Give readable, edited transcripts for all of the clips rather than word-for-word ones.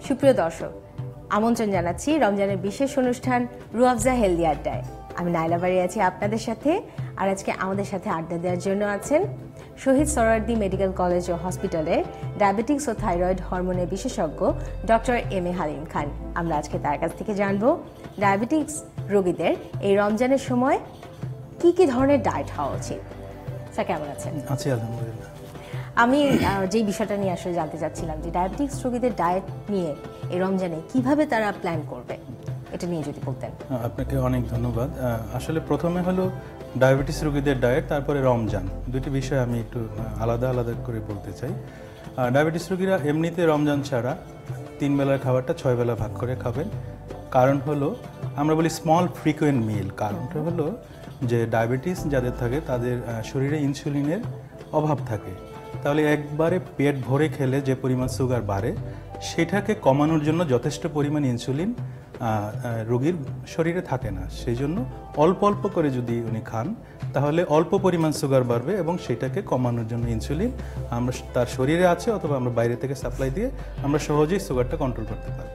সুপ্রিয় দর্শক, আমন্ত্রণ জানাচ্ছি রমজানের বিশেষ অনুষ্ঠান রুহ আফজা হেলদি আড্ডায়। আমি নাইলা বাড়ি আছি আপনাদের সাথে, আর আজকে আমাদের সাথে আড্ডা দেওয়ার জন্য আছেন শহীদ সোহরাওয়ার্দী মেডিকেল কলেজ ও হসপিটালের ডায়াবেটিক্স ও থাইরয়েড হরমোনের বিশেষজ্ঞ ডক্টর এম এ হালিম খান। আমরা আজকে তার কাছ থেকে জানবো ডায়াবেটিক্স রোগীদের এই রমজানের সময় কি কি ধরনের ডায়েট হওয়া উচিত। স্যার কেমন আছেন? আছি আলহামদুলিল্লাহ। আমি যে বিষয়টা নিয়ে আসলে জানতে চাচ্ছিলাম যে ডায়াবেটিক্স রোগীদের ডায়েট নিয়ে এই রমজানে কিভাবে তারা প্ল্যান করবে, এটা নিয়ে যদি বলতেন। আপনাকে অনেক ধন্যবাদ। আসলে প্রথমে হলো ডায়াবেটিস রোগীদের ডায়েট, তারপরে রমজান, দুটি বিষয় আমি একটু আলাদা আলাদা করে বলতে চাই। ডায়াবেটিস রোগীরা এমনিতে রমজান ছাড়া 3 বেলার খাবারটা 6 বেলা ভাগ করে খাবেন। কারণ হলো আমরা বলি স্মল ফ্রিকুয়েন্ট মিল। কারণটা হলো যে ডায়াবেটিস যাদের থাকে তাদের শরীরে ইনসুলিনের অভাব থাকে। তাহলে একবারে পেট ভরে খেলে যে পরিমাণ সুগার বাড়ে সেটাকে কমানোর জন্য যথেষ্ট পরিমাণ ইনসুলিন রোগীর শরীরে থাকে না। সেই জন্য অল্প অল্প করে যদি উনি খান তাহলে অল্প পরিমাণ সুগার বাড়বে এবং সেটাকে কমানোর জন্য ইনসুলিন আমরা তার শরীরে আছে অথবা আমরা বাইরে থেকে সাপ্লাই দিয়ে আমরা সহজেই সুগারটা কন্ট্রোল করতে পারব।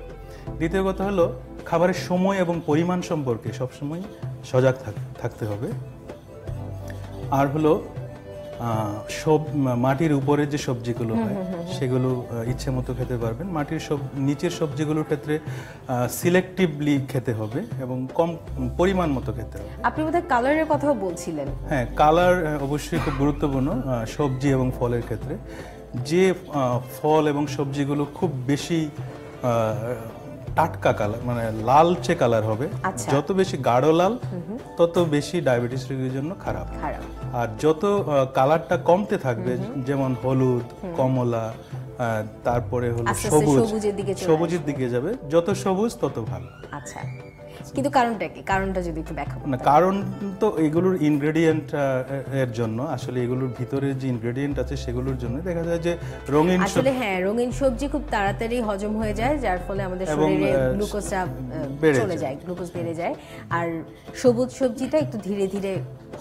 দ্বিতীয় কথা হলো খাবারের সময় এবং পরিমাণ সম্পর্কে সবসময় সজাগ থাকতে হবে। আর হলো মাটির উপরে যে সবজিগুলো হয় সেগুলো ইচ্ছে মতো খেতে পারবেন। মাটির নিচের সবজিগুলোর ক্ষেত্রে সিলেক্টিভলি খেতে হবে এবং কম পরিমাণ মতো খেতে হবে। আপনি বোধহয় কালারের কথাও বলছিলেন। হ্যাঁ, কালার অবশ্যই খুব গুরুত্বপূর্ণ সবজি এবং ফলের ক্ষেত্রে। যে ফল এবং সবজিগুলো খুব বেশি টাটকা কালার মানে লালচে কালার হবে, যত বেশি গাঢ় লাল তত বেশি ডায়াবেটিস রোগীর জন্য খারাপ। আর যত কালারটা কমতে থাকবে, যেমন হলুদ, কমলা, তারপরে হলো সবুজের দিকে যাবে, যত সবুজ তত ভালো। আচ্ছা, কিন্তু কারণটা কি? কারণটা যদি একটু ব্যাখ্যা করতেন। না, কারণ তো এগুলোর ইনগ্রেডিয়েন্ট এর জন্য, আসলে এগুলোর ভিতরে যে ইনগ্রেডিয়েন্ট আছে সেগুলোর জন্য দেখা যায় যে রঙিন আসলে হ্যাঁ রঙিন সবজি খুব তাড়াতাড়ি হজম হয়ে যায়, যার ফলে আমাদের শরীরে গ্লুকোজটা চলে যায়, গ্লুকোজ বেড়ে যায়। আর সবুজ সবজিটা একটু ধীরে ধীরে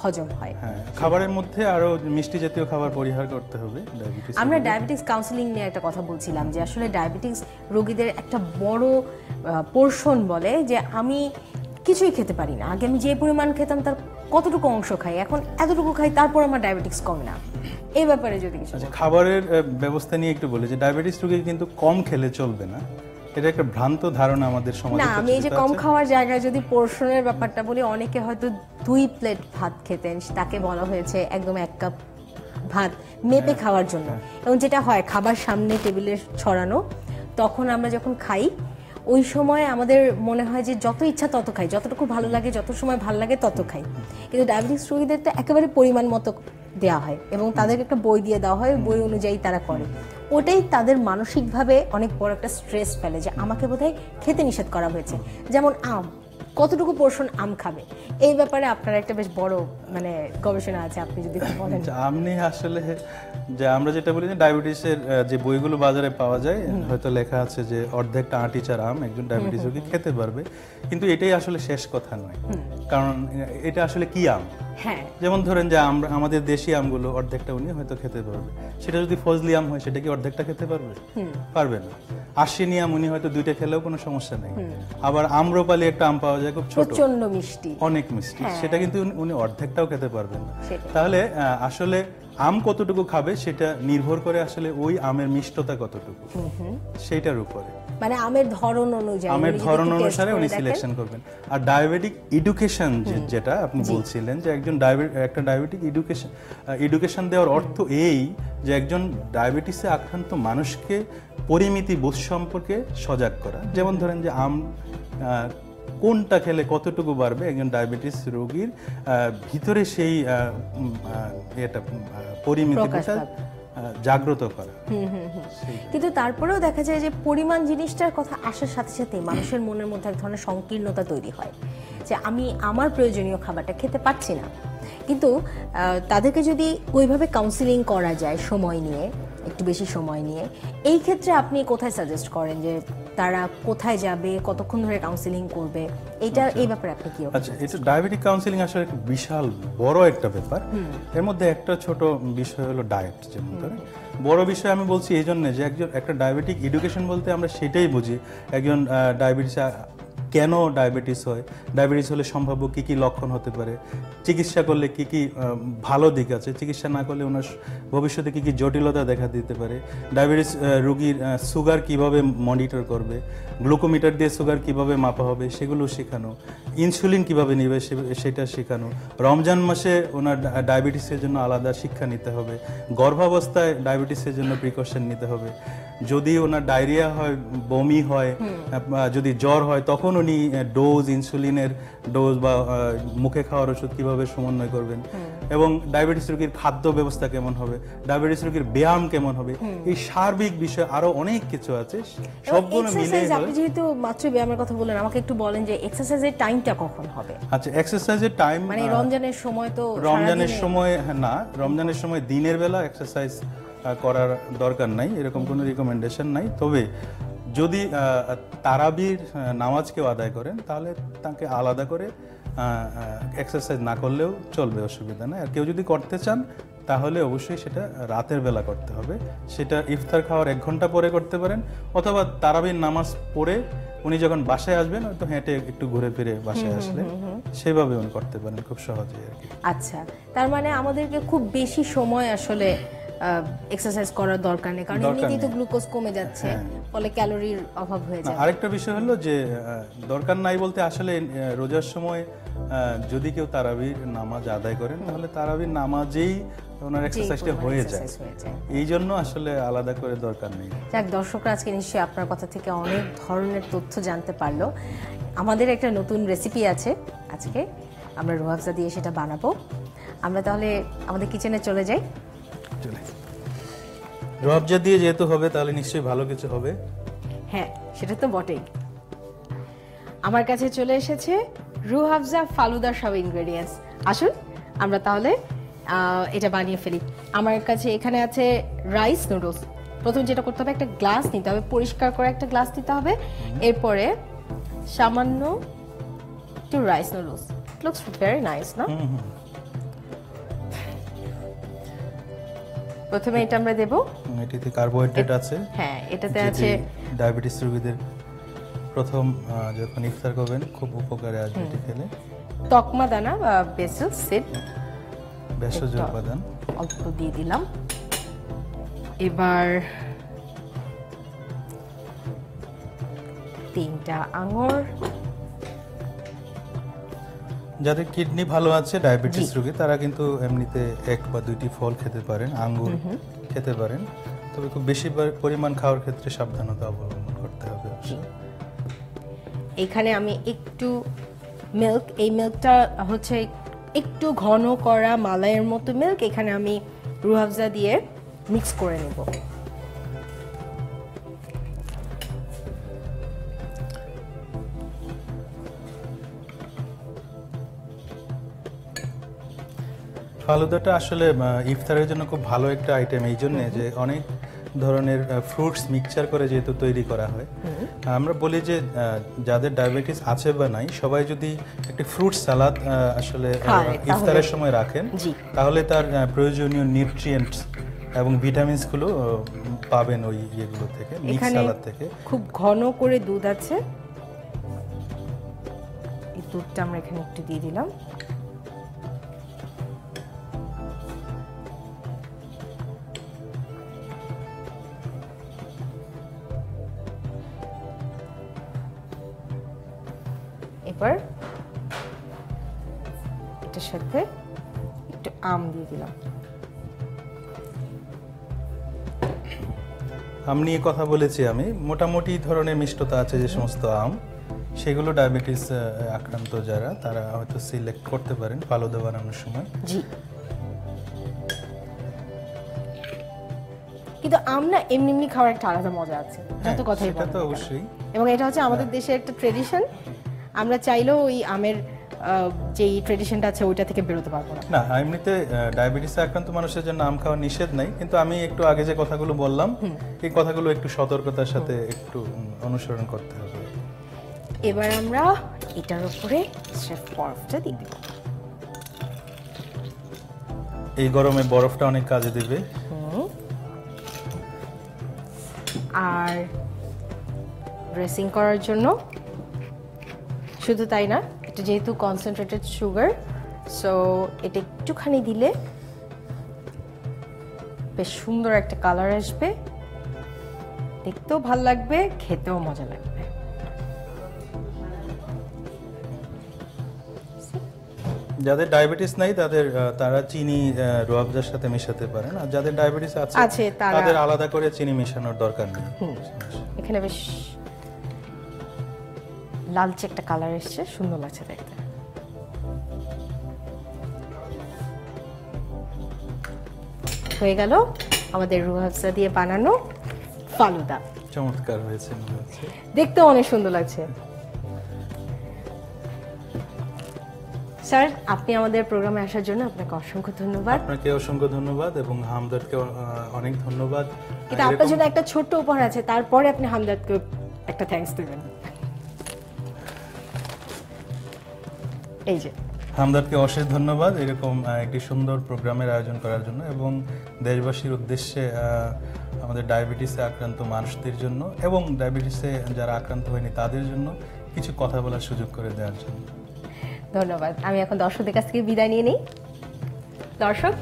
হজম হয়। হ্যাঁ, খাবারের মধ্যে আরো মিষ্টি জাতীয় খাবার পরিহার করতে হবে। আমরা ডায়াবেটিক্স কাউন্সিলিং নিয়ে একটা কথা বলছিলাম যে আসলে ডায়াবেটিক্স রোগীদের একটা বড় পোরশন বলে যে আমি কিছুই খেতে পারি না, আগে আমি যে পরিমাণ খেতাম তার কতটুকু অংশ খাই, এখন এতটুকু খাই, তারপর আমার ডায়াবেটিক্স কমে না। এই ব্যাপারে যদি কিছু খাবারের ব্যবস্থা নিয়ে একটু বলি যে ডায়াবেটিস রোগী কিন্তু কম খেলে চলবে না, এটা একটা ভ্রান্ত ধারণা আমাদের সমাজে। না, আমি এই যে কম খাওয়ার জায়গায় যদি পোরশনের ব্যাপারটা বলি, অনেকে হয়তো 2 প্লেট ভাত খেতেন, তাকে বলা হয়েছে একদম 1 কাপ ভাত মেপে খাওয়ার জন্য। এবং যেটা হয় খাবার সামনে টেবিলে ছড়ানো, তখন আমরা যখন খাই ওই সময় আমাদের মনে হয় যে যত ইচ্ছা তত খাই, যতটুকু ভালো লাগে, যত সময় ভালো লাগে তত খাই। কিন্তু ডায়াবেটিস রোগীদের তো একেবারে পরিমাণ মতো দেওয়া হয় এবং তাদেরকে একটা বই দিয়ে দেওয়া হয়, বই অনুযায়ী তারা করে। ওটাই তাদের মানসিকভাবে অনেক বড় একটা স্ট্রেস ফেলে যে আমাকে বোধহয় খেতে নিষেধ করা হয়েছে। যেমন আম, কতটুকু পোরশন আম খাবে, এই ব্যাপারে আপনার একটা বেশ বড় মানে গবেষণা আছে, আপনি যদি বলেন। আম নিয়ে আসলে যে আমরা যেটা বলি যে ডায়াবেটিসের যে বইগুলো বাজারে পাওয়া যায়, হয়তো লেখা আছে যে অর্ধেকটা আঁটিচার আম একজন ডায়াবেটিস রোগী খেতে পারবে, কিন্তু এটাই আসলে শেষ কথা নয়। কারণ এটা আসলে কি আম? যেমন ধরেন যে আমরা আমাদের দেশি আমগুলো অর্ধেকটা উনি হয়তো খেতে পারবে, সেটা যদি ফজলি আম হয় সেটা কি অর্ধেকটা খেতে পারবে? পারবে না। আশ্বিনী আম উনি হয়তো 2টা খেলেও কোনো সমস্যা নেই। আবার আম্রপালি একটা আম পাওয়া যায় খুব ছোট, প্রচন্ড মিষ্টি, অনেক মিষ্টি, সেটা কিন্তু উনি অর্ধেকটাও খেতে পারবেন না। তাহলে আসলে আম কতটুকু খাবে সেটা নির্ভর করে আসলে ওই আমের মিষ্টতা কতটুকু সেইটার উপরে, মানে আমের ধরন অনুসারে উনি সিলেকশন করবেন। আর ডায়াবেটিক এডুকেশন যেটা আপনি বলছিলেন যে একটা ডায়াবেটিক এডুকেশন দেওয়ার অর্থ এই যে একজন ডায়াবেটিসে আক্রান্ত মানুষকে পরিমিতি বোধ সম্পর্কে সজাগ করা। যেমন ধরেন যে আম কোনটা খেলে কতটুকু বাড়বে, একজন ডায়াবেটিস রোগীর ভিতরে সেই এটা পরিমিতিটা জাগ্রত করা। কিন্তু তারপরেও দেখা যায় যে পরিমাণ জিনিসটার কথা আসার সাথে সাথে মানুষের মনের মধ্যে এক ধরনের সংকীর্ণতা তৈরি হয় যে আমি আমার প্রয়োজনীয় খাবারটা খেতে পাচ্ছি না। কিন্তু তাদেরকে যদি ওইভাবে কাউন্সিলিং করা যায় সময় নিয়ে, একটু বেশি সময় নিয়ে, এই ক্ষেত্রে আপনি কোথায় সাজেস্ট করেন যে তারা কোথায় যাবে, কতক্ষণ ধরে কাউন্সিলিং করবে, এই ব্যাপারে আপনি কি? আচ্ছা, এটা ডায়াবেটিক কাউন্সিলিং আসলে একটা বিশাল বড় একটা ব্যাপার। এর মধ্যে একটা ছোট বিষয় হলো ডায়েট। যেমন ধরেন বড় বিষয় আমি বলছি এই জন্য যে একটা ডায়াবেটিক এডুকেশন বলতে আমরা সেটাই বুঝি, একজন ডায়াবেটিস কেন ডায়াবেটিস হয়, ডায়াবেটিস হলে সম্ভাব্য কী কী লক্ষণ হতে পারে, চিকিৎসা করলে কী কী ভালো দিক আছে, চিকিৎসা না করলে ওনার ভবিষ্যতে কী কী জটিলতা দেখা দিতে পারে, ডায়াবেটিস রোগীর সুগার কিভাবে মনিটর করবে, গ্লুকোমিটার দিয়ে সুগার কিভাবে মাপা হবে সেগুলো শেখানো, ইনসুলিন কিভাবে নেবে সেটা শেখানো, রমজান মাসে ওনার ডায়াবেটিসের জন্য আলাদা শিক্ষা নিতে হবে, গর্ভাবস্থায় ডায়াবেটিসের জন্য প্রিকশন নিতে হবে, যদি ওনার ডায়রিয়া হয়, বমি হয়, যদি জ্বর হয় তখন উনি ডোজ, ইনসুলিনের ডোজ বা মুখে খাওয়ার ওষুধ কিভাবে সমন্বয় করবেন, এবং ডায়াবেটিস রোগীর খাদ্য ব্যবস্থা কেমন হবে, ডায়াবেটিস রোগীর ব্যায়াম কেমন হবে, এই সার্বিক বিষয় আরো অনেক কিছু আছে, সবগুলো মিলে। আপনি যেহেতু মাত্র ব্যায়ামের কথা বললেন, আমাকে একটু বলেন যে এক্সারসাইজের টাইমটা কখন হবে? আচ্ছা, এক্সারসাইজের টাইম মানে রমজানের সময় তো রমজানের সময় না, রমজানের সময় দিনের বেলা এক্সারসাইজ করার দরকার নাই, এরকম কোনো রিকমেন্ডেশন নাই। তবে যদি তারাবির নামাজ কেউ আদায় করেন তাহলে তাকে আলাদা করে এক্সারসাইজ না করলেও চলবে, অসুবিধা নেই। আর কেউ যদি করতে চান তাহলে অবশ্যই সেটা রাতের বেলা করতে হবে, সেটা ইফতার খাওয়ার 1 ঘন্টা পরে করতে পারেন, অথবা তারাবির নামাজ পড়ে উনি যখন বাসায় আসবেন হয়তো হেঁটে একটু ঘুরে ফিরে বাসায় আসলে সেভাবে উনি করতে পারেন খুব সহজেই আর কি। আচ্ছা, তার মানে আমাদেরকে খুব বেশি সময় আসলে এক্সারসাইজ করার দরকার নেই, কারণ এমনিতেই তো গ্লুকোজ কমে যাচ্ছে, ফলে ক্যালোরির অভাব হয়ে যায়। আরেকটা বিষয় হলো যে দরকার নাই বলতে আসলে রোজার সময় যদি কেউ তারাবির নামাজ আদায় করেন তাহলে তারাবির নামাজেই ওনার এক্সারসাইজটা হয়ে যায়, এই জন্য আসলে আলাদা করে দরকার নেই। যাক, দর্শকরা আজকে নিশ্চয়ই আপনার কথা থেকে অনেক ধরনের তথ্য জানতে পারলো। আমাদের একটা নতুন রেসিপি আছে আজকে, আমরা রুহ আফজা দিয়ে সেটা বানাবো। আমরা তাহলে আমাদের কিচেনে চলে যাই। রুহ আফজা দিয়ে যেহেতু হবে তাহলে নিশ্চয়ই ভালো কিছু হবে। হ্যাঁ, সেটা তো বটেই। আমার কাছে চলে এসেছে রুহ আফজা ফালুদার সব ইনগ্রেডিয়েন্টস। আসুন আমরা তাহলে এটা বানিয়ে ফেলি। আমার কাছে এখানে আছে রাইস নুডলস। প্রথম যেটা করতে হবে, একটা গ্লাস নিতে হবে, পরিষ্কার করে একটা গ্লাস নিতে হবে। এরপরে সামান্য একটু rice noodles. Looks very nice না? প্রথমে এটা আমরা দেব। এটাতে কার্বোহাইড্রেট আছে। হ্যাঁ, এটাতে আছে ডায়াবেটিস রোগীদের প্রথম যখন ইফতার করবেন খুব উপকারে আসবে এটি খেলে। তকমা দানা বা বেসিল সিড, ভেষজ উপাদান অল্প দিয়ে দিলাম। এবার 3টা আঙুর। যাদের কিডনি ভালো আছে, ডায়াবেটিস রোগী, তারা কিন্তু এমনিতে 1 বা 2টি ফল খেতে পারেন, আঙ্গুর খেতে পারেন, তবে খুব বেশি পরিমাণ খাওয়ার ক্ষেত্রে সাবধানতা অবলম্বন করতে হবে। এখানে আমি একটু মিল্ক, এই মিল্কটা হচ্ছে একটু ঘন করা মালাইয়ের মতো মিল্ক, এখানে আমি রুহ আফজা দিয়ে মিক্স করে নেব। ফালুদাটা আসলে ইফতারের জন্য খুব ভালো একটা আইটেম, এই জন্য যে অনেক ধরনের ফ্রুটস মিক্সচার করে যেহেতু তৈরি করা হয়। আমরা বলি যে যাদের ডায়াবেটিস আছে বা নাই, সবাই যদি একটি ফ্রুট সালাদ আসলে ইফতারের সময় রাখেন তাহলে তার প্রয়োজনীয় নিউট্রিয়েন্টস এবং ভিটামিনসগুলো পাবেন ওই ইয়েগুলো থেকে, মিক্স সালাদ থেকে। খুব ঘন করে দুধ আছে, এই দুধটা আমরা এখানে একটু দিয়ে দিলাম। এবার এটার সাথে একটু আম দিয়ে দিলাম। আম নিয়ে কথা বলেছি আমি, মোটামুটি ধরনের মিষ্টতা আছে যে সমস্ত আম, সেগুলো ডায়াবেটিস আক্রান্ত যারা, তারা হয়তো সিলেক্ট করতে পারেন ফালুদা বানানোর সময়। জি, কিন্তু আম না এমনি এমনি খাওয়ার একটা আলাদা মজা আছে, যত কথাই বলেন। তো অবশ্যই, এবং এটা হচ্ছে আমাদের দেশের একটা ট্রেডিশন। আমরা চাইলেও ওই আমের যেই ট্রেডিশনটা আছে ওইটা থেকে বেরোতে পারবো না। না, এমনিতে ডায়াবেটিসে আক্রান্ত মানুষের জন্য আম খাওয়া নিষেধ নাই, কিন্তু আমি একটু আগে যে কথাগুলো বললাম এই কথাগুলো একটু সতর্কতার সাথে একটু অনুসরণ করতে হবে। এবার আমরা এটার উপরে স্রেফ বরফটা দিয়ে দিব। এই গরমে বরফটা অনেক কাজে দিবে। আর ড্রেসিং করার জন্য শুধু তাই না, এটা যেহেতু কনসেন্ট্রেটেড সুগার, সো এটা একটুখানি দিলে বেশ সুন্দর একটা কালার আসবে, দেখতেও ভাল লাগবে, খেতেও মজা লাগবে। যাদের ডায়াবেটিস নাই তারা চিনি রুয়াবজার সাথে মেশাতে পারেন, আর যাদের ডায়াবেটিস আছে তাদের আলাদা করে চিনি মেশানোর দরকার নেই। এখানে বেশ লালচে একটা কালার এসছে, সুন্দর লাগছে দেখতে। হয়ে গেল আমাদের রুহ আফজা দিয়ে বানানো ফালুদা। চমৎকার হয়েছে মনে হচ্ছে, দেখতেও অনেক সুন্দর লাগছে। স্যার, আপনি আমাদের প্রোগ্রামে আসার জন্য আপনাকে অসংখ্য ধন্যবাদ। আপনাকে অসংখ্য ধন্যবাদ এবং হামদাদকে অনেক ধন্যবাদ। কিন্তু আপনার জন্য একটা ছোট্ট উপহার আছে, তারপরে আপনি হামদাদকে একটা থ্যাঙ্কস দেবেন। এই যে হামদাদকে অশেষ ধন্যবাদ এরকম একটি সুন্দর প্রোগ্রামের আয়োজন করার জন্য, এবং দেশবাসীর উদ্দেশ্যে আমাদের ডায়াবেটিসে আক্রান্ত মানুষদের জন্য এবং ডায়াবেটিসে যারা আক্রান্ত হয়নি তাদের জন্য কিছু কথা বলার সুযোগ করে দেওয়ার জন্য ধন্যবাদ। আমি এখন দর্শকদের কাছ থেকে বিদায় নিয়ে নিই। দর্শক,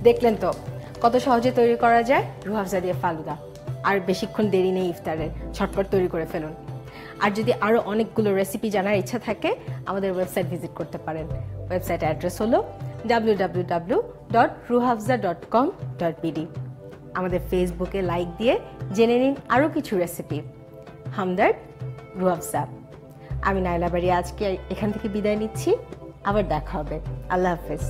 দেখলেন তো কত সহজে তৈরি করা যায় রুহ আফজা দিয়ে ফালুদা। আর বেশিক্ষণ দেরি নেই ইফতারের, ঝটপট তৈরি করে ফেলুন। আর যদি আরও অনেকগুলো রেসিপি জানার ইচ্ছা থাকে আমাদের ওয়েবসাইট ভিজিট করতে পারেন। ওয়েবসাইট অ্যাড্রেস হলো www.ruhafza.com.bd। আমাদের ফেসবুকে লাইক দিয়ে জেনে নিন আরও কিছু রেসিপি। হামদর্দ, রুহ আফজা। আমি নাইলা বাড়ি আজকে এখান থেকে বিদায় নিচ্ছি, আবার দেখা হবে। আল্লাহ হাফেজ।